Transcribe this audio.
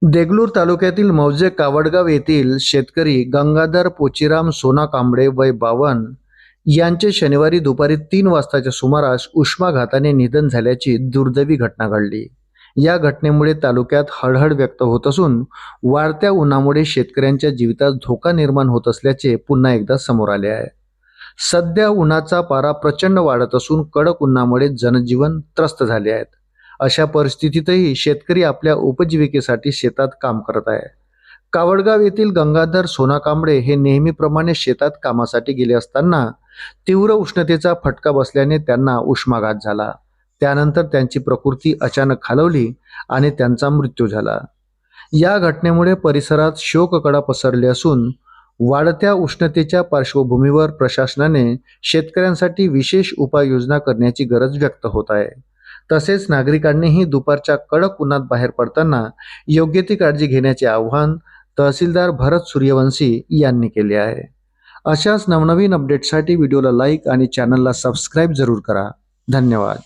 देगलूर तालुक्यातील मौजे कावडगाव येथील शेतकरी गंगाधर पोचीराम सोना कांबळे वय 52 यांचे शनिवारी दुपारी 3 वाजताच्या सुमारास उष्माघाताने निधन झाल्याची दुर्दैवी घटना घडली। या घटनेमुळे तालुक्यात हळहळ व्यक्त होत असून वाढत्या उन्हामुळे शेतकऱ्यांच्या जीवितात धोका निर्माण होत असल्याचे पुन्हा एकदा समोर आले आहे। सध्या उन्हाचा पारा प्रचंड वाढत असून कडक उन्हामुळे जनजीवन त्रस्त झाले आहेत। अशा परिस्थितीतही शेतकरी आपल्या उपजीविकेसाठी शेतात काम करत आहे। कावडगाव येथील गंगाधर सोना कांबळे हे नेहमीप्रमाणे शेतात कामासाठी गेले असताना तीव्र उष्णतेचा फटका बसल्याने त्यांना उष्माघात झाला। त्यानंतर त्यांची प्रकृती अचानक खालवली आणि त्यांचा मृत्यू झाला। या घटनेमुळे परिसरात शोककळा पसरली असून वाढत्या उष्णतेच्या पार्श्वभूमीवर प्रशासनाने शेतकऱ्यांसाठी विशेष उपाययोजना करण्याची गरज व्यक्त होत आहे। तसेच नागरिकांनीही दुपारच्या कडक उन्हात बाहेर पडताना योग्य ती काळजी घेण्याचे आवाहन तहसीलदार भरत सूर्यवंशी यांनी केले आहे। अशाच नवनवीन अपडेट्ससाठी व्हिडिओला लाईक आणि चॅनलला सबस्क्राईब जरूर करा। धन्यवाद।